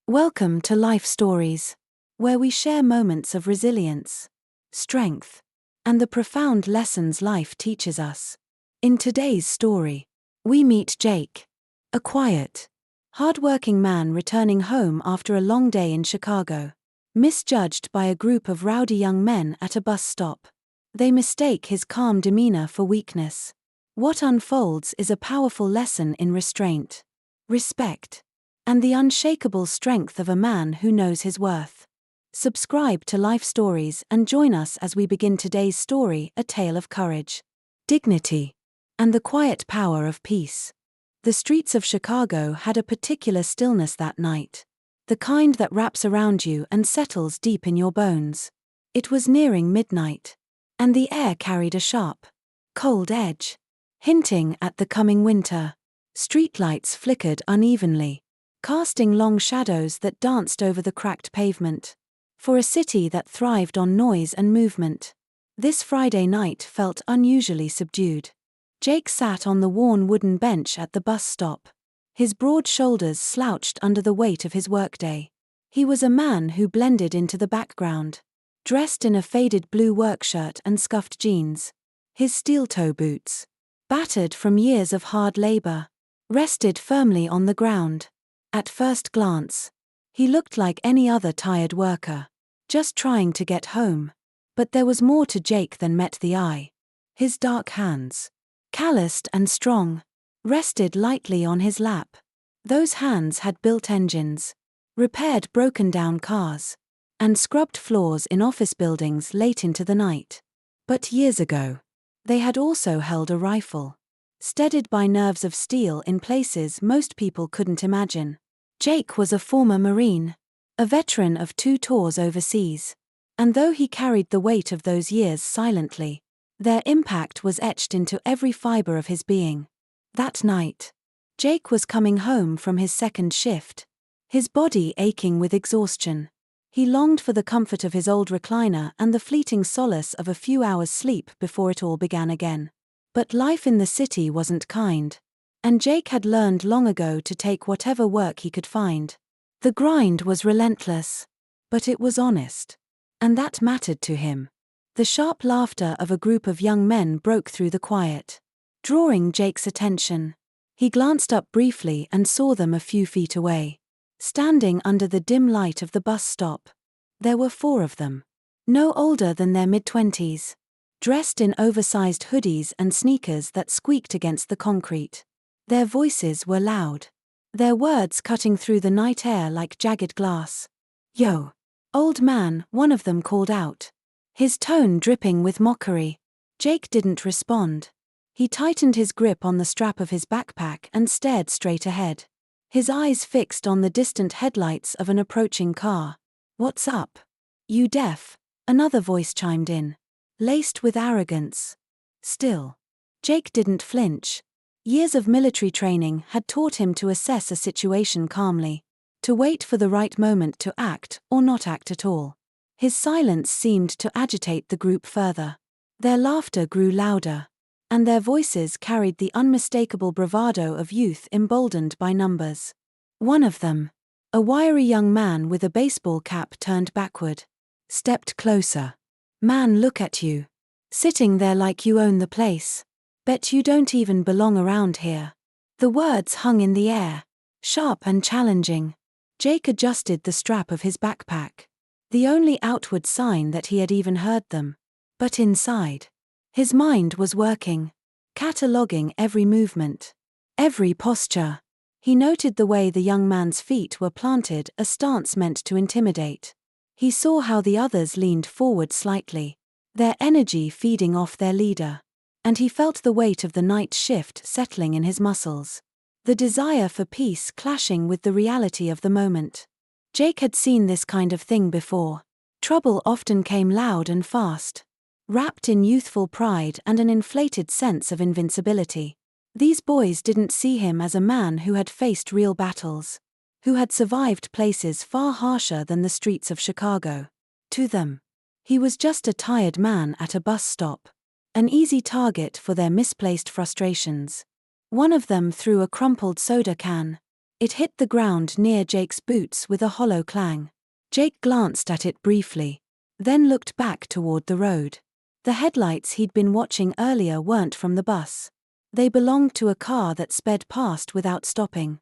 Welcome to Life Stories, where we share moments of resilience, strength, and the profound lessons life teaches us. In today's story, we meet Jake, a quiet, hard-working man returning home after a long day in Chicago. Misjudged by a group of rowdy young men at a bus stop, they mistake his calm demeanor for weakness. What unfolds is a powerful lesson in restraint, respect, and the unshakable strength of a man who knows his worth. Subscribe to Life Stories and join us as we begin today's story, a tale of courage, dignity, and the quiet power of peace. The streets of Chicago had a particular stillness that night, the kind that wraps around you and settles deep in your bones. It was nearing midnight, and the air carried a sharp, cold edge, hinting at the coming winter. Streetlights flickered unevenly, casting long shadows that danced over the cracked pavement. For a city that thrived on noise and movement, this Friday night felt unusually subdued. Jake sat on the worn wooden bench at the bus stop, his broad shoulders slouched under the weight of his workday. He was a man who blended into the background, dressed in a faded blue work shirt and scuffed jeans. His steel-toe boots, battered from years of hard labor, rested firmly on the ground. At first glance, he looked like any other tired worker, just trying to get home. But there was more to Jake than met the eye. His dark hands, calloused and strong, rested lightly on his lap. Those hands had built engines, repaired broken-down cars, and scrubbed floors in office buildings late into the night. But years ago, they had also held a rifle, steadied by nerves of steel in places most people couldn't imagine. Jake was a former Marine, a veteran of 2 tours overseas, and though he carried the weight of those years silently, their impact was etched into every fiber of his being. That night, Jake was coming home from his second shift, his body aching with exhaustion. He longed for the comfort of his old recliner and the fleeting solace of a few hours' sleep before it all began again. But life in the city wasn't kind, and Jake had learned long ago to take whatever work he could find. The grind was relentless, but it was honest, and that mattered to him. The sharp laughter of a group of young men broke through the quiet, drawing Jake's attention. He glanced up briefly and saw them a few feet away, standing under the dim light of the bus stop. There were 4 of them, no older than their mid-20s, dressed in oversized hoodies and sneakers that squeaked against the concrete. Their voices were loud, their words cutting through the night air like jagged glass. "Yo, old man," one of them called out, his tone dripping with mockery. Jake didn't respond. He tightened his grip on the strap of his backpack and stared straight ahead, his eyes fixed on the distant headlights of an approaching car. "What's up? You deaf?" another voice chimed in, laced with arrogance. Still, Jake didn't flinch. Years of military training had taught him to assess a situation calmly, to wait for the right moment to act or not act at all. His silence seemed to agitate the group further. Their laughter grew louder, and their voices carried the unmistakable bravado of youth emboldened by numbers. One of them, a wiry young man with a baseball cap turned backward, stepped closer. "Man, look at you. Sitting there like you own the place. Bet you don't even belong around here." The words hung in the air, sharp and challenging. Jake adjusted the strap of his backpack, the only outward sign that he had even heard them. But inside, his mind was working, cataloging every movement, every posture. He noted the way the young man's feet were planted, a stance meant to intimidate. He saw how the others leaned forward slightly, their energy feeding off their leader. And he felt the weight of the night shift settling in his muscles, the desire for peace clashing with the reality of the moment. Jake had seen this kind of thing before. Trouble often came loud and fast, wrapped in youthful pride and an inflated sense of invincibility. These boys didn't see him as a man who had faced real battles, who had survived places far harsher than the streets of Chicago. To them, he was just a tired man at a bus stop, an easy target for their misplaced frustrations. One of them threw a crumpled soda can, It hit the ground near Jake's boots with a hollow clang. Jake glanced at it briefly, then looked back toward the road. The headlights he'd been watching earlier weren't from the bus. They belonged to a car that sped past without stopping.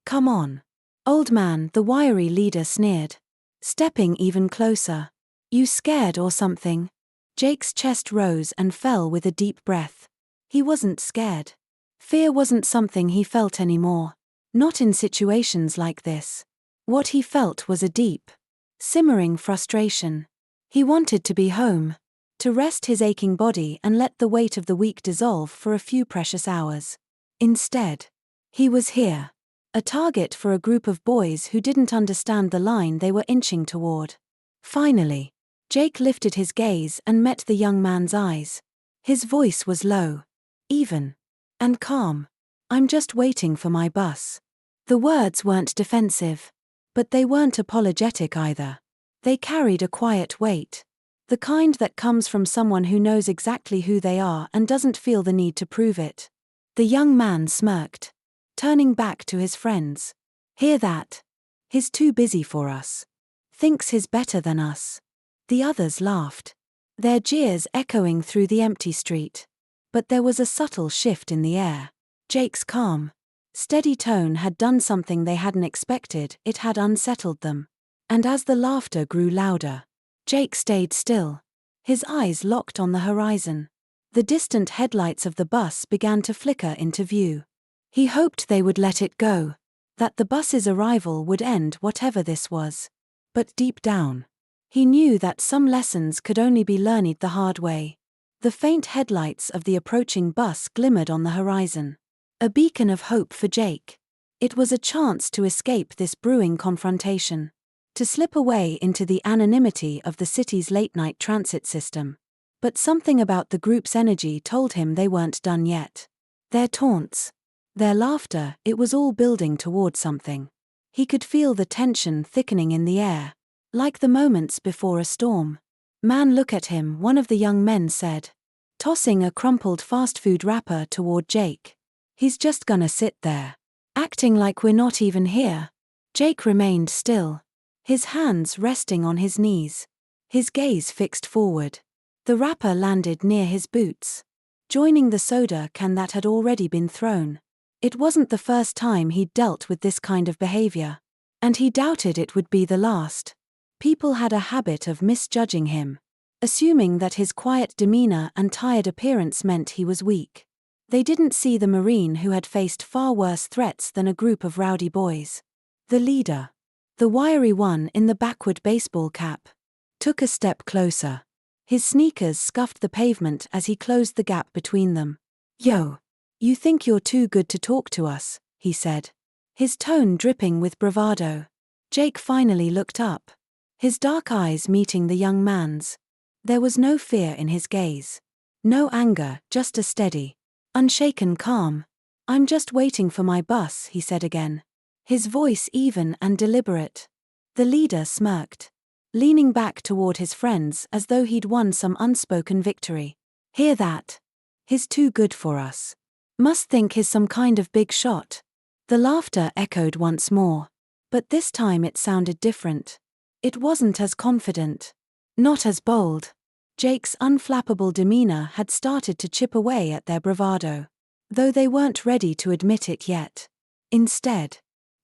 "Come on, old man," the wiry leader sneered, stepping even closer. "You scared or something?" Jake's chest rose and fell with a deep breath. He wasn't scared. Fear wasn't something he felt anymore. Not in situations like this. What he felt was a deep, simmering frustration. He wanted to be home, to rest his aching body and let the weight of the week dissolve for a few precious hours. Instead, he was here, a target for a group of boys who didn't understand the line they were inching toward. Finally, Jake lifted his gaze and met the young man's eyes. His voice was low, even, and calm. "I'm just waiting for my bus." The words weren't defensive, but they weren't apologetic either. They carried a quiet weight, the kind that comes from someone who knows exactly who they are and doesn't feel the need to prove it. The young man smirked, turning back to his friends. "Hear that? He's too busy for us. Thinks he's better than us." The others laughed, their jeers echoing through the empty street. But there was a subtle shift in the air. Jake's calm, steady tone had done something they hadn't expected. It had unsettled them. And as the laughter grew louder, Jake stayed still, his eyes locked on the horizon. The distant headlights of the bus began to flicker into view. He hoped they would let it go, that the bus's arrival would end whatever this was. But deep down, he knew that some lessons could only be learned the hard way. The faint headlights of the approaching bus glimmered on the horizon, a beacon of hope for Jake. It was a chance to escape this brewing confrontation, to slip away into the anonymity of the city's late-night transit system. But something about the group's energy told him they weren't done yet. Their taunts, their laughter, it was all building toward something. He could feel the tension thickening in the air, like the moments before a storm. "Man, look at him," one of the young men said, tossing a crumpled fast food wrapper toward Jake. "He's just gonna sit there, acting like we're not even here." Jake remained still, his hands resting on his knees, his gaze fixed forward. The wrapper landed near his boots, joining the soda can that had already been thrown. It wasn't the first time he'd dealt with this kind of behavior, and he doubted it would be the last. People had a habit of misjudging him, assuming that his quiet demeanor and tired appearance meant he was weak. They didn't see the Marine who had faced far worse threats than a group of rowdy boys. The leader, the wiry one in the backward baseball cap, took a step closer. His sneakers scuffed the pavement as he closed the gap between them. "Yo, you think you're too good to talk to us," he said, his tone dripping with bravado. Jake finally looked up, his dark eyes meeting the young man's. There was no fear in his gaze, no anger, just a steady, unshaken calm. "I'm just waiting for my bus," he said again, his voice even and deliberate. The leader smirked, leaning back toward his friends as though he'd won some unspoken victory. "Hear that? He's too good for us. Must think he's some kind of big shot." The laughter echoed once more, but this time it sounded different. It wasn't as confident, not as bold. Jake's unflappable demeanor had started to chip away at their bravado, though they weren't ready to admit it yet. Instead,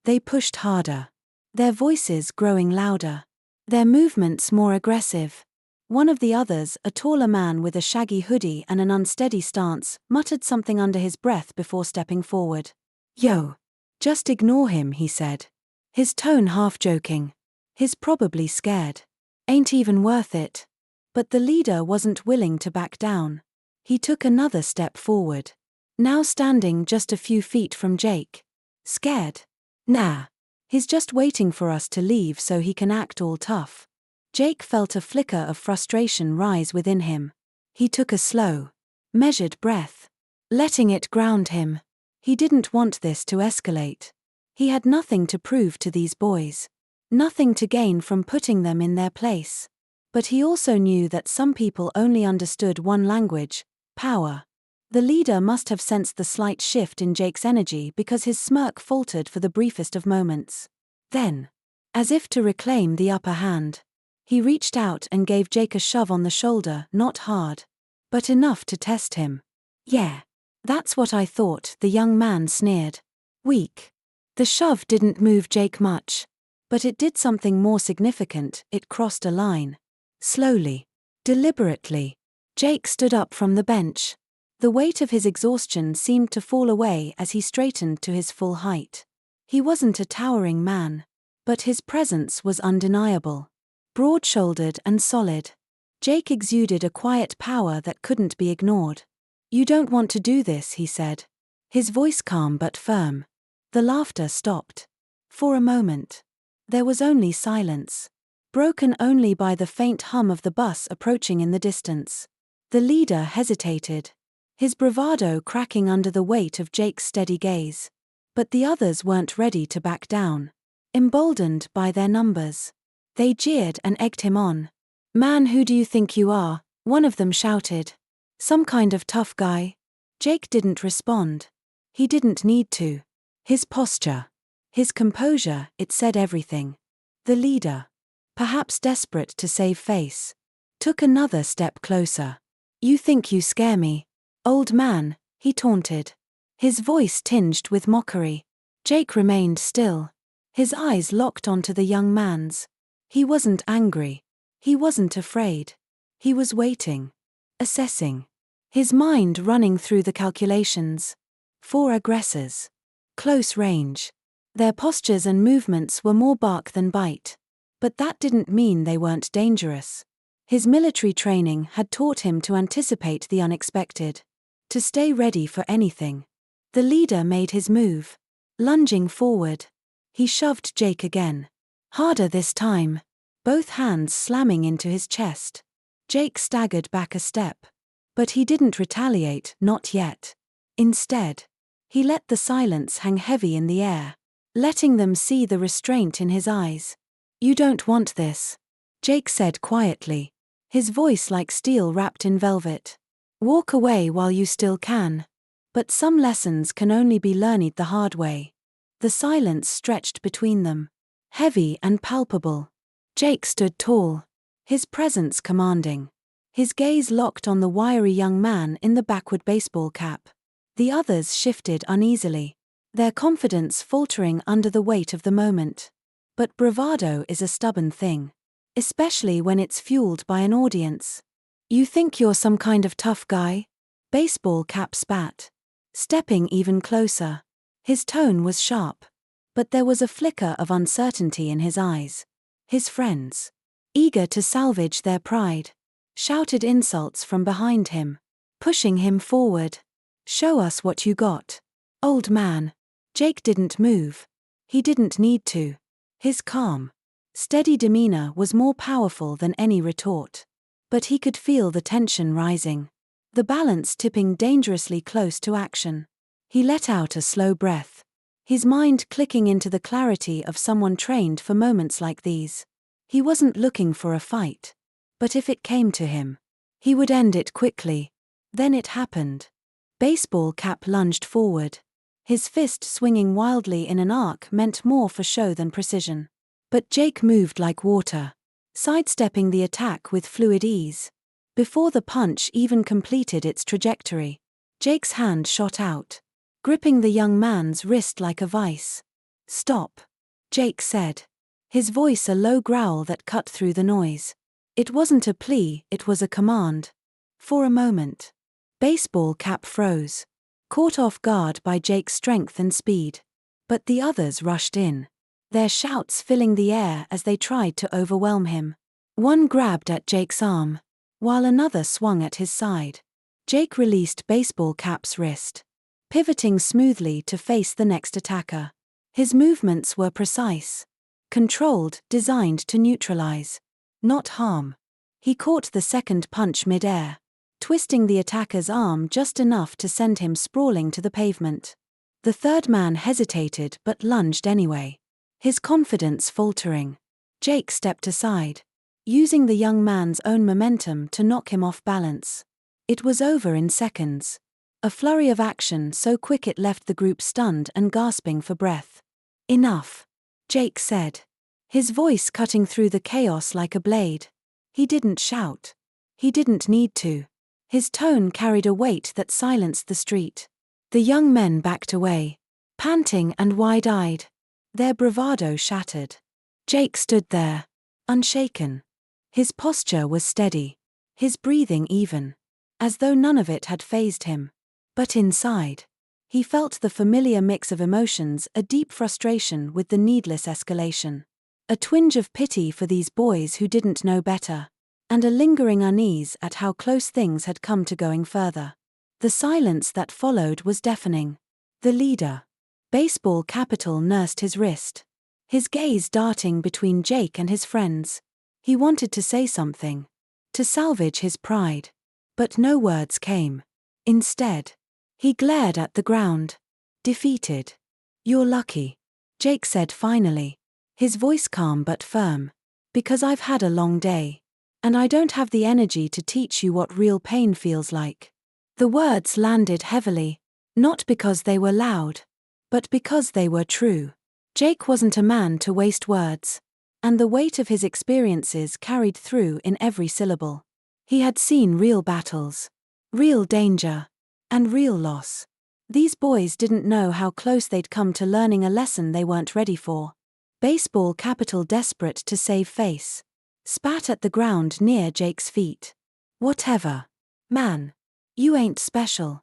they pushed harder, their voices growing louder, their movements more aggressive. One of the others, a taller man with a shaggy hoodie and an unsteady stance, muttered something under his breath before stepping forward. "Yo, just ignore him," he said, his tone half joking. "He's probably scared. Ain't even worth it." But the leader wasn't willing to back down. He took another step forward, now standing just a few feet from Jake. "Scared? Nah. He's just waiting for us to leave so he can act all tough." Jake felt a flicker of frustration rise within him. He took a slow, measured breath, letting it ground him. He didn't want this to escalate. He had nothing to prove to these boys, nothing to gain from putting them in their place. But he also knew that some people only understood one language: power. The leader must have sensed the slight shift in Jake's energy because his smirk faltered for the briefest of moments. Then, as if to reclaim the upper hand, he reached out and gave Jake a shove on the shoulder, not hard, but enough to test him. "Yeah, that's what I thought," the young man sneered. Weak. The shove didn't move Jake much, but it did something more significant. It crossed a line. Slowly, deliberately, Jake stood up from the bench. The weight of his exhaustion seemed to fall away as he straightened to his full height. He wasn't a towering man, but his presence was undeniable. Broad-shouldered and solid, Jake exuded a quiet power that couldn't be ignored. "You don't want to do this," he said, his voice calm but firm. The laughter stopped. For a moment, there was only silence, broken only by the faint hum of the bus approaching in the distance. The leader hesitated, his bravado cracking under the weight of Jake's steady gaze. But the others weren't ready to back down. Emboldened by their numbers, they jeered and egged him on. "Man, who do you think you are?" one of them shouted. "Some kind of tough guy?" Jake didn't respond. He didn't need to. His posture, his composure, it said everything. The leader, perhaps desperate to save face, took another step closer. "You think you scare me, old man," he taunted, his voice tinged with mockery. Jake remained still, his eyes locked onto the young man's. He wasn't angry. He wasn't afraid. He was waiting, assessing, his mind running through the calculations. 4 aggressors. Close range. Their postures and movements were more bark than bite. But that didn't mean they weren't dangerous. His military training had taught him to anticipate the unexpected, to stay ready for anything. The leader made his move. Lunging forward, he shoved Jake again. Harder this time, both hands slamming into his chest. Jake staggered back a step. But he didn't retaliate, not yet. Instead, he let the silence hang heavy in the air, letting them see the restraint in his eyes. "You don't want this," Jake said quietly, his voice like steel wrapped in velvet. "Walk away while you still can. But some lessons can only be learned the hard way." The silence stretched between them, heavy and palpable. Jake stood tall, his presence commanding, his gaze locked on the wiry young man in the backward baseball cap. The others shifted uneasily, their confidence faltering under the weight of the moment. But bravado is a stubborn thing, especially when it's fueled by an audience. "You think you're some kind of tough guy?" Baseball cap spat, stepping even closer. His tone was sharp, but there was a flicker of uncertainty in his eyes. His friends, eager to salvage their pride, shouted insults from behind him, pushing him forward. "Show us what you got, old man." Jake didn't move. He didn't need to. His calm, steady demeanor was more powerful than any retort. But he could feel the tension rising, the balance tipping dangerously close to action. He let out a slow breath, his mind clicking into the clarity of someone trained for moments like these. He wasn't looking for a fight, but if it came to him, he would end it quickly. Then it happened. Baseball cap lunged forward, his fist swinging wildly in an arc meant more for show than precision. But Jake moved like water, sidestepping the attack with fluid ease. Before the punch even completed its trajectory, Jake's hand shot out, gripping the young man's wrist like a vice. "Stop," Jake said, his voice a low growl that cut through the noise. It wasn't a plea, it was a command. For a moment, baseball cap froze, caught off guard by Jake's strength and speed. But the others rushed in, their shouts filling the air as they tried to overwhelm him. One grabbed at Jake's arm, while another swung at his side. Jake released baseball cap's wrist, pivoting smoothly to face the next attacker. His movements were precise, controlled, designed to neutralize, not harm. He caught the second punch mid-air, twisting the attacker's arm just enough to send him sprawling to the pavement. The third man hesitated but lunged anyway, his confidence faltering. Jake stepped aside, using the young man's own momentum to knock him off balance. It was over in seconds. A flurry of action so quick it left the group stunned and gasping for breath. "Enough," Jake said, his voice cutting through the chaos like a blade. He didn't shout. He didn't need to. His tone carried a weight that silenced the street. The young men backed away, panting and wide-eyed, their bravado shattered. Jake stood there, unshaken. His posture was steady, his breathing even, as though none of it had fazed him. But inside, he felt the familiar mix of emotions, a deep frustration with the needless escalation, a twinge of pity for these boys who didn't know better, and a lingering unease at how close things had come to going further. The silence that followed was deafening. The leader, baseball capital, nursed his wrist, his gaze darting between Jake and his friends. He wanted to say something, to salvage his pride, but no words came. Instead, he glared at the ground, defeated. "You're lucky," Jake said finally, his voice calm but firm. "Because I've had a long day, and I don't have the energy to teach you what real pain feels like." The words landed heavily, not because they were loud, but because they were true. Jake wasn't a man to waste words, and the weight of his experiences carried through in every syllable. He had seen real battles, real danger, and real loss. These boys didn't know how close they'd come to learning a lesson they weren't ready for. Baseball capital, desperate to save face, spat at the ground near Jake's feet. "Whatever. Man. You ain't special."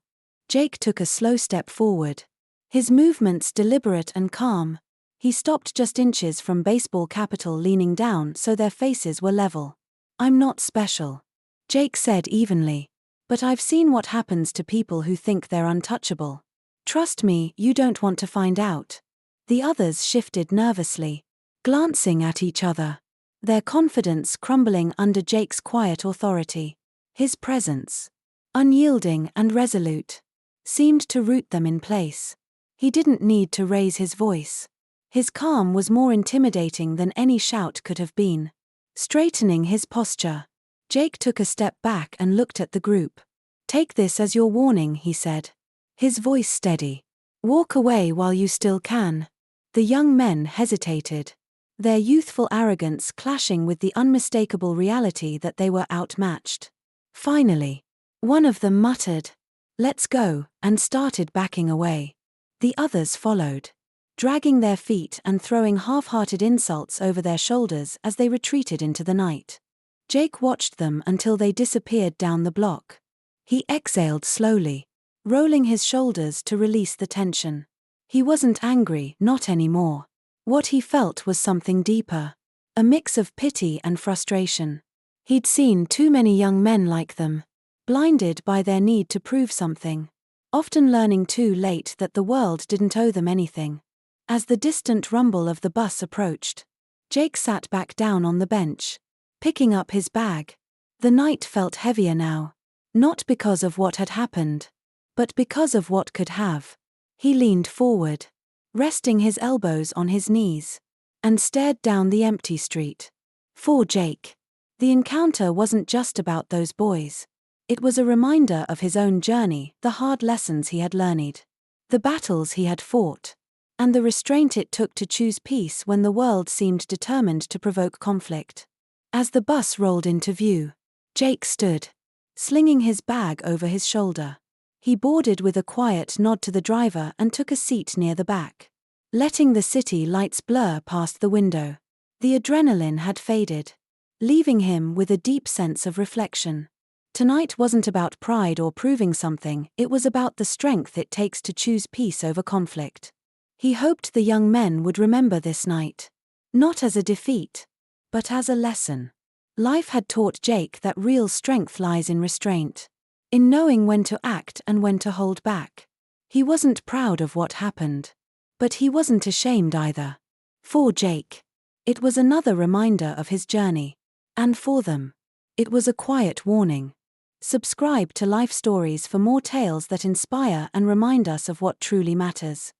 Jake took a slow step forward, his movements deliberate and calm. He stopped just inches from baseball capital, leaning down so their faces were level. "I'm not special," Jake said evenly. "But I've seen what happens to people who think they're untouchable. Trust me, you don't want to find out." The others shifted nervously, glancing at each other, their confidence crumbling under Jake's quiet authority. His presence, unyielding and resolute, seemed to root them in place. He didn't need to raise his voice. His calm was more intimidating than any shout could have been. Straightening his posture, Jake took a step back and looked at the group. "Take this as your warning," he said, his voice steady. "Walk away while you still can." The young men hesitated, their youthful arrogance clashing with the unmistakable reality that they were outmatched. Finally, one of them muttered, "Let's go," and started backing away. The others followed, dragging their feet and throwing half-hearted insults over their shoulders as they retreated into the night. Jake watched them until they disappeared down the block. He exhaled slowly, rolling his shoulders to release the tension. He wasn't angry, not anymore. What he felt was something deeper, a mix of pity and frustration. He'd seen too many young men like them, blinded by their need to prove something, often learning too late that the world didn't owe them anything. As the distant rumble of the bus approached, Jake sat back down on the bench, picking up his bag. The night felt heavier now, not because of what had happened, but because of what could have. He leaned forward, resting his elbows on his knees, and stared down the empty street. For Jake, the encounter wasn't just about those boys. It was a reminder of his own journey, the hard lessons he had learned, the battles he had fought, and the restraint it took to choose peace when the world seemed determined to provoke conflict. As the bus rolled into view, Jake stood, slinging his bag over his shoulder. He boarded with a quiet nod to the driver and took a seat near the back, letting the city lights blur past the window. The adrenaline had faded, leaving him with a deep sense of reflection. Tonight wasn't about pride or proving something, it was about the strength it takes to choose peace over conflict. He hoped the young men would remember this night, not as a defeat, but as a lesson. Life had taught Jake that real strength lies in restraint, in knowing when to act and when to hold back. He wasn't proud of what happened, but he wasn't ashamed either. For Jake, it was another reminder of his journey, and for them, it was a quiet warning. Subscribe to Life Stories for more tales that inspire and remind us of what truly matters.